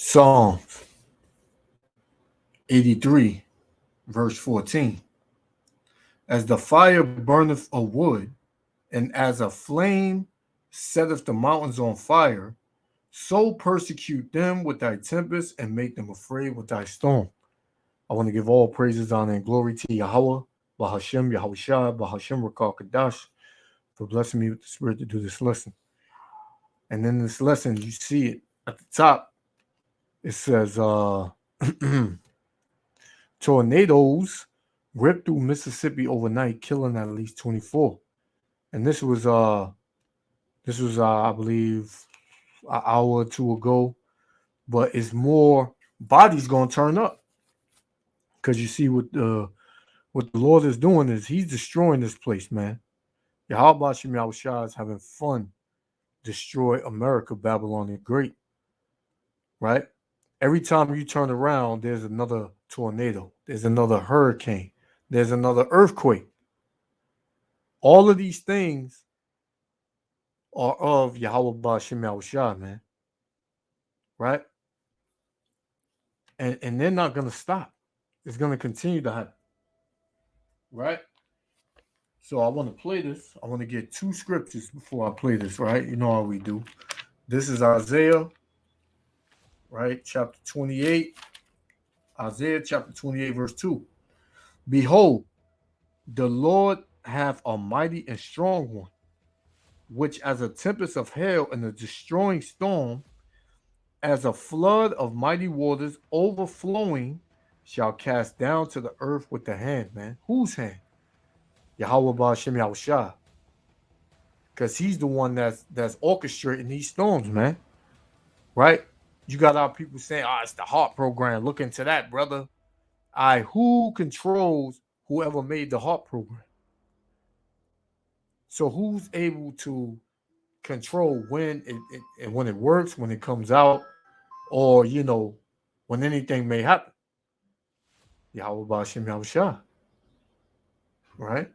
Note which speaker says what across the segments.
Speaker 1: Psalms 83, verse 14. As the fire burneth a wood, and as a flame setteth the mountains on fire, so persecute them with thy tempest and make them afraid with thy storm. I want to give all praises, honor, and glory to Yahweh, Bahashem, Yahushua, Bahashem, Rakal Kadash, for blessing me with the spirit to do this lesson. And in this lesson, you see it at the top. It says, tornadoes ripped through Mississippi overnight, killing at least 24. And this was I believe an hour or two ago, but it's more bodies gonna turn up because you see what the Lord is doing is He's destroying this place, man. Yahweh Shem Yahushua is having fun destroy America, Babylon the Great, right? Every time you turn around, there's another tornado, there's another hurricane, there's another earthquake. All of these things are of Yahweh Ba'ashem Yahushua, man. Right? And they're not going to stop. It's going to continue to happen. Right? So I want to play this. I want to get two scriptures before I play this, right? You know how we do. This is Isaiah, right? Chapter 28. Isaiah chapter 28, verse 2. Behold, the Lord hath a mighty and strong one, which as a tempest of hail and a destroying storm, as a flood of mighty waters overflowing, shall cast down to the earth with the hand, man. Whose hand? Yahweh Ba'ashem Yahushua. Because he's the one that's orchestrating these storms, man. Right? You got our people saying, it's the HARP program. Look into that, brother. Who controls whoever made the HARP program? So who's able to control when it works, when it comes out, or when anything may happen? Yahweh Ba'ashem Yahushua. Right?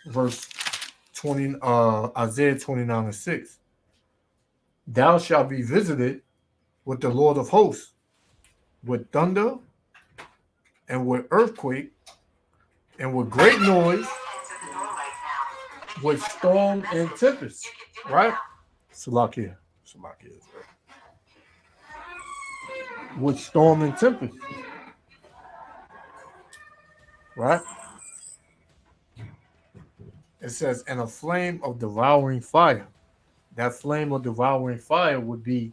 Speaker 1: Verse 20, Isaiah 29:6. Thou shalt be visited with the Lord of hosts, with thunder, and with earthquake, and with great noise, with storm and tempest. Right? Salakia is right. With storm and tempest. Right? It says, and a flame of devouring fire. That flame of devouring fire would be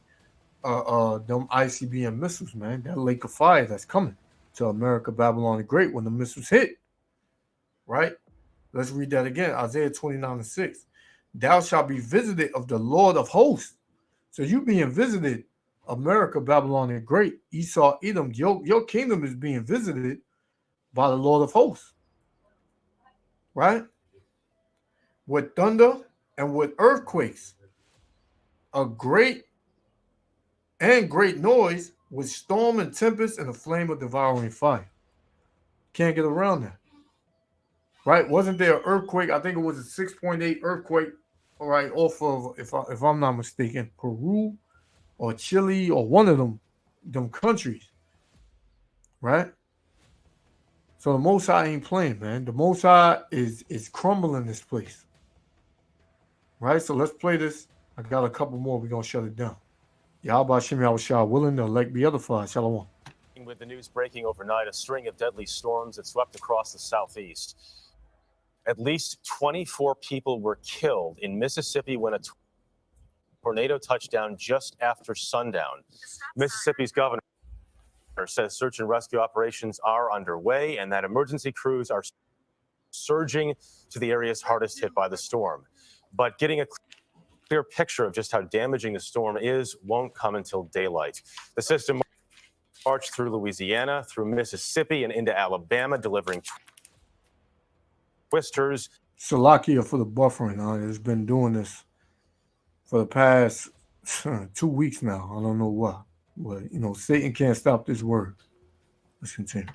Speaker 1: them ICBM missiles, man. That lake of fire that's coming to America, Babylon the Great when the missiles hit. Right? Let's read that again. Isaiah 29:6. Thou shalt be visited of the Lord of hosts. So you being visited, America, Babylon the Great, Esau, Edom, your kingdom is being visited by the Lord of hosts. Right? With thunder and with earthquakes, a great noise, with storm and tempest and a flame of devouring fire. Can't get around that. Right? Wasn't there an earthquake? I think it was a 6.8 earthquake, all right, off of, if I'm not mistaken, Peru or Chile or one of them countries. Right? So the Most High ain't playing, man. The Most High is crumbling this place. Right? So let's play this. I got a couple more. We're going to shut it down. Yahweh Shem Yahushua willing, the elect be edified. Shalom.
Speaker 2: With the news breaking overnight, a string of deadly storms that swept across the southeast. At least 24 people were killed in Mississippi when a tornado touched down just after sundown. Mississippi's governor says search and rescue operations are underway and that emergency crews are surging to the areas hardest hit by the storm. But getting a clear picture of just how damaging the storm is won't come until daylight. The system marched through Louisiana, through Mississippi, and into Alabama, delivering twisters.
Speaker 1: Salakia for the buffering. It's been doing this for the past 2 weeks now. I don't know why. But, Satan can't stop this word. Let's continue.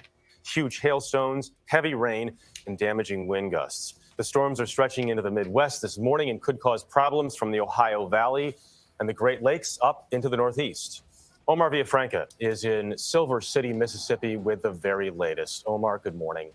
Speaker 2: Huge hailstones, heavy rain, and damaging wind gusts. The storms are stretching into the Midwest this morning and could cause problems from the Ohio Valley and the Great Lakes up into the Northeast. Omar Villafranca is in Silver City, Mississippi with the very latest. Omar, good morning.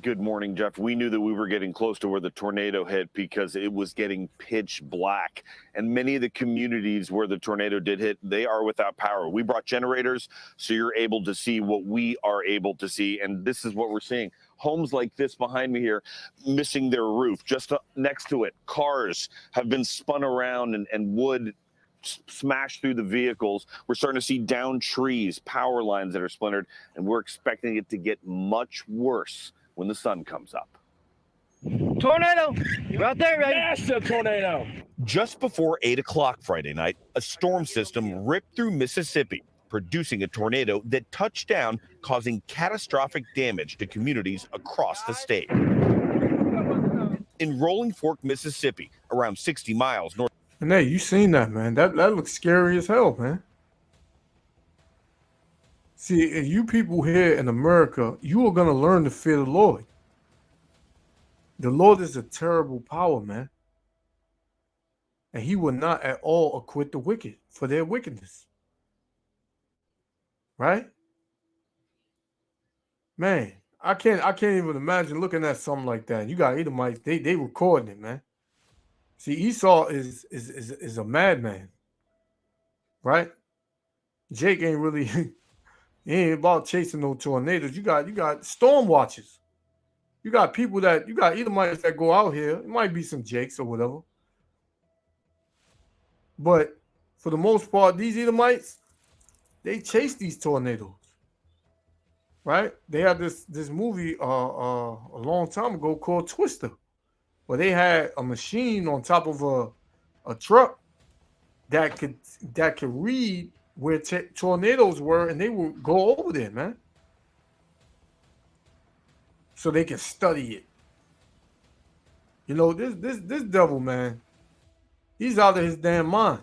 Speaker 3: Good morning, Jeff. We knew that we were getting close to where the tornado hit because it was getting pitch black. And many of the communities where the tornado did hit, they are without power. We brought generators so you're able to see what we are able to see. And this is what we're seing. Homes like this behind me here, missing their roof. Just next to it, cars have been spun around and wood smashed through the vehicles. We're starting to see downed trees, power lines that are splintered, and we're expecting it to get much worse when the sun comes up.
Speaker 4: Tornado! You're out there, right?
Speaker 5: Massive tornado!
Speaker 6: Just before 8 o'clock Friday night, a storm system ripped through Mississippi, producing a tornado that touched down, causing catastrophic damage to communities across the state. In Rolling Fork, Mississippi, around 60 miles north.
Speaker 1: And hey, you seen that, man. That looks scary as hell, man. See, you people here in America, you are going to learn to fear the Lord. The Lord is a terrible power, man. And he will not at all acquit the wicked for their wickedness. Right? Man, I can't even imagine looking at something like that. You got Edomites, they recording it, man. See, Esau is a madman. Right? Jake ain't really he ain't about chasing no tornadoes. You got storm watchers. You got people you got Edomites that go out here. It might be some Jakes or whatever. But for the most part, these Edomites, they chase these tornadoes. Right? They had this movie a long time ago called Twister, where they had a machine on top of a truck that could read where tornadoes were, and they would go over there, man, so they can study it. You know, this devil, man, he's out of his damn mind.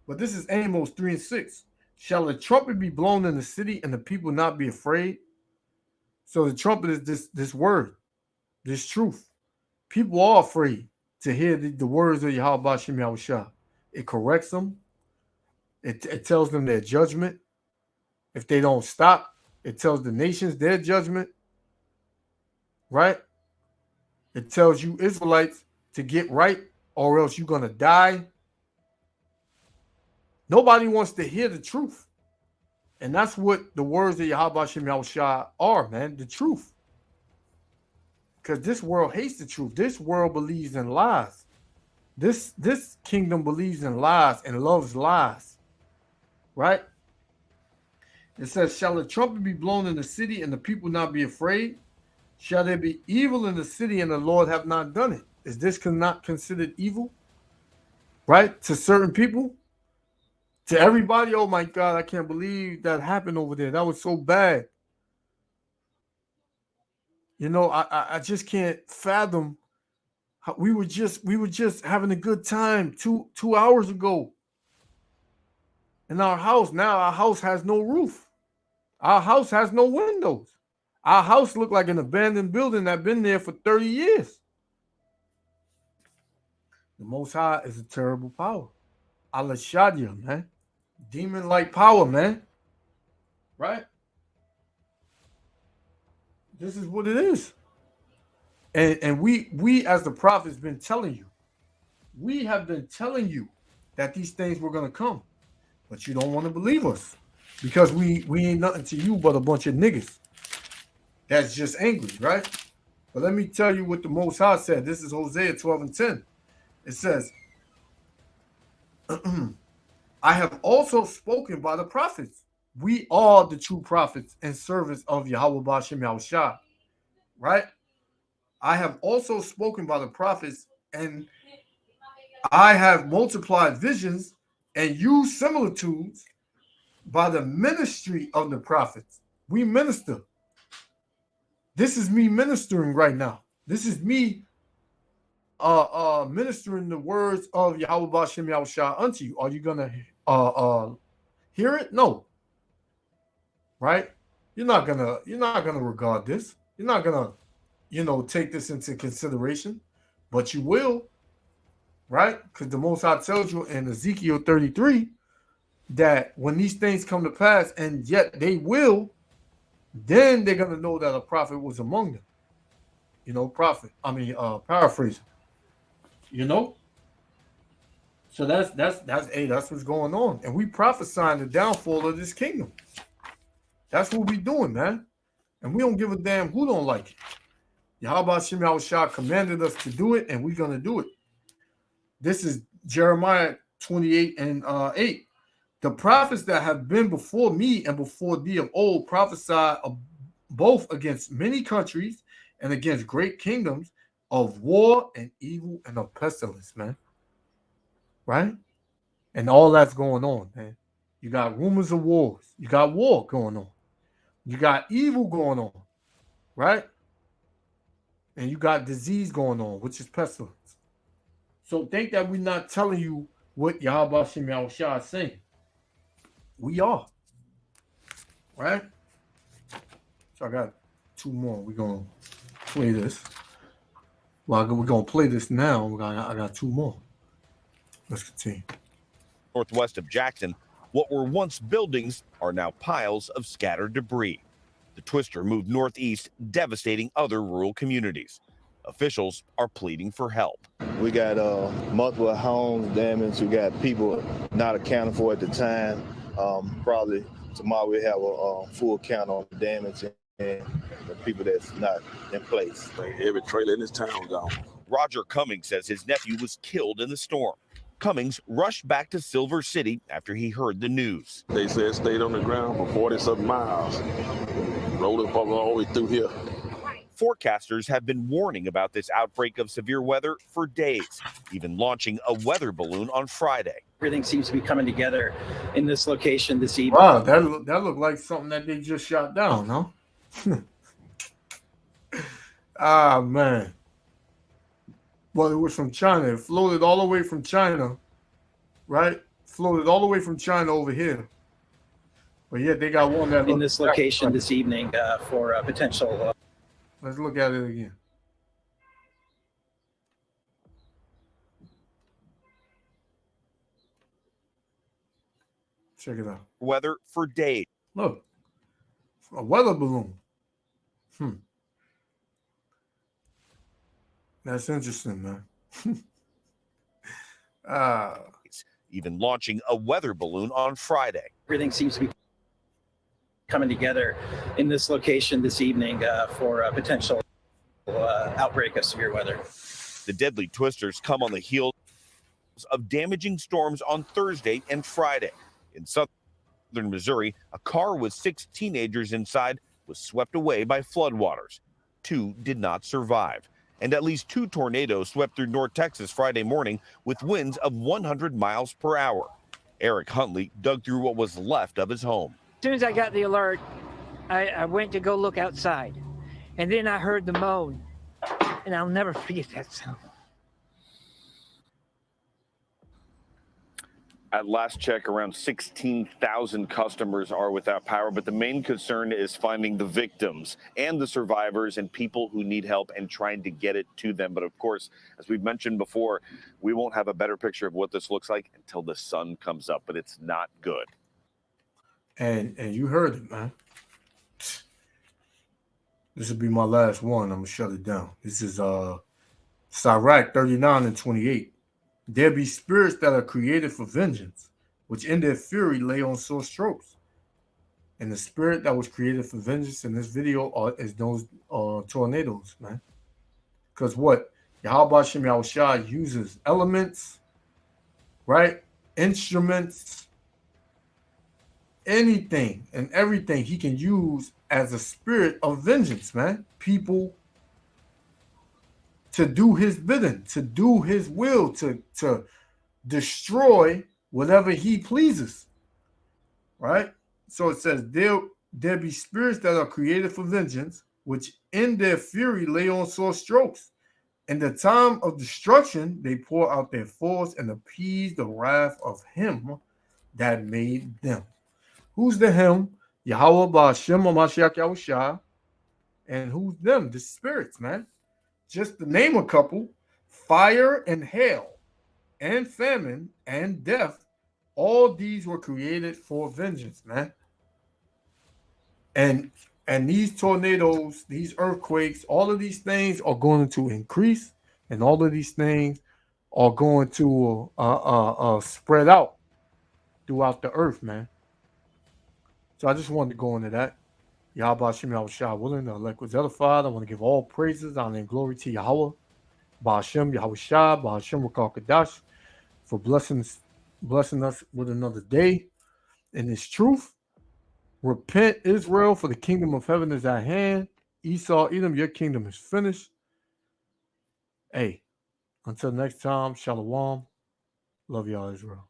Speaker 1: But this is Amos 3:6. Shall a trumpet be blown in the city and the people not be afraid? So the trumpet is this word, this truth. People are afraid to hear the words of Yahweh B'Shem Yahushua. It corrects them. It tells them their judgment. If they don't stop, it tells the nations their judgment. Right? It tells you Israelites to get right or else you're going to die. Nobody wants to hear the truth. And that's what the words of Yahweh B'Shem Yahushua are, man, the truth. Because this world hates the truth. This world believes in lies. This kingdom believes in lies and loves lies. Right? It says, shall a trumpet be blown in the city and the people not be afraid? Shall there be evil in the city and the Lord have not done it? Is this not considered evil? Right? To certain people? To everybody? Oh my God, I can't believe that happened over there. That was so bad. You know, I just can't fathom how we were just having a good time two hours ago. In our house, now our house has no roof. Our house has no windows. Our house looked like an abandoned building that's been there for 30 years. The Most High is a terrible power. Allah Shadia, man. Demon-like power, man. Right? This is what it is. And we as the prophets been telling you. We have been telling you that these things were going to come. But you don't want to believe us. Because we ain't nothing to you but a bunch of niggas. That's just angry, right? But let me tell you what the Most High said. This is Hosea 12:10. It says, I have also spoken by the prophets. We are the true prophets and servants of Yahweh B'Shem Yahushua. Right? I have also spoken by the prophets, and I have multiplied visions and used similitudes by the ministry of the prophets. We minister. This is me ministering right now. This is me ministering the words of Yahweh B'Shem Yahushua unto you. Are you gonna hear it? No. Right? You're not gonna regard this. You're not gonna, take this into consideration, but you will. right? Because the Most High tells you in Ezekiel 33 that when these things come to pass, and yet they will, then they're gonna know that a prophet was among them. You know, paraphrasing. You know, so that's what's going on, and we prophesying the downfall of this kingdom. That's what we doing, man, and we don't give a damn who don't like it. Yahweh Shem Yahushua commanded us to do it, and we're gonna do it. This is Jeremiah 28 and 8. The prophets that have been before me and before thee of old prophesy both against many countries and against great kingdoms of war and evil and of pestilence, man. Right? And all that's going on, man. You got rumors of wars. You got war going on. You got evil going on, right? And you got disease going on, which is pestilence. So think that we're not telling you what Yahweh Shem Yahushua is saying. We are. Right? So I got two more. We're going to play this. Well, we're going to play this now. I got two more. Let's continue.
Speaker 6: Northwest of Jackson, what were once buildings are now piles of scattered debris. The twister moved northeast, devastating other rural communities. Officials are pleading for help.
Speaker 5: We got multiple homes damaged. We got people not accounted for at the time. Probably tomorrow we have a full count on the damage and the people that's not in place.
Speaker 7: Every trailer in this town gone.
Speaker 6: Roger Cummings says his nephew was killed in the storm. Cummings rushed back to Silver City after he heard the news.
Speaker 7: They said it stayed on the ground for 40-something miles. Rolled up all the way through here.
Speaker 6: Forecasters have been warning about this outbreak of severe weather for days, even launching a weather balloon on Friday.
Speaker 8: Everything seems to be coming together in this location this evening.
Speaker 1: Wow, that looked like something that they just shot down, huh? Ah, man. Well, it was from China. It floated all the way from China, right? Floated all the way from China over here. But yet they got one that
Speaker 8: in this location this evening for potential.
Speaker 1: Let's look at it again. Check it out.
Speaker 6: Weather for days.
Speaker 1: Look, a weather balloon. That's interesting, man.
Speaker 6: Even launching a weather balloon on Friday.
Speaker 8: Everything seems to be coming together in this location this evening for potential outbreak of severe weather.
Speaker 6: The deadly twisters come on the heels of damaging storms on Thursday and Friday. In southern Missouri, a car with 6 teenagers inside was swept away by floodwaters. 2 did not survive. And at least 2 tornadoes swept through North Texas Friday morning with winds of 100 miles per hour. Eric Huntley dug through what was left of his home.
Speaker 9: As soon as I got the alert, I went to go look outside. And then I heard the moan. And I'll never forget that sound.
Speaker 3: At last check, around 16,000 customers are without power, but the main concern is finding the victims and the survivors and people who need help and trying to get it to them. But of course, as we've mentioned before, we won't have a better picture of what this looks like until the sun comes up, but it's not good.
Speaker 1: And you heard it, man. This will be my last one. I'm going to shut it down. This is Sirach 39 and 28. There be spirits that are created for vengeance, which in their fury lay on sore strokes. And the spirit that was created for vengeance in this video is those tornadoes, man. Because what? Yahweh Shem Yahushua uses elements, right? Instruments, anything and everything he can use as a spirit of vengeance, man. People to do his bidding, to do his will, to destroy whatever he pleases, right? So it says, there be spirits that are created for vengeance, which in their fury lay on sore strokes. In the time of destruction, they pour out their force and appease the wrath of him that made them. Who's the him? Yahweh Ba'Shem Mashiach Yahushua. And who's them? The spirits, man. Just to name a couple: fire and hail, and famine and death, all these were created for vengeance, man. And these tornadoes, these earthquakes, all of these things are going to increase, and all of these things are going to spread out throughout the earth, man. So I just wanted to go into that. Yahweh Shem Yahweh Shah willing, the elect was edified. I want to give all praises, honor, and glory to Yahweh, Ba'ashem, Yahweh Shah, Ba'ashem Rakal Kadash, for blessing us with another day in His truth. Repent, Israel, for the kingdom of heaven is at hand. Esau, Edom, your kingdom is finished. Hey, until next time, Shalom. Love y'all, Israel.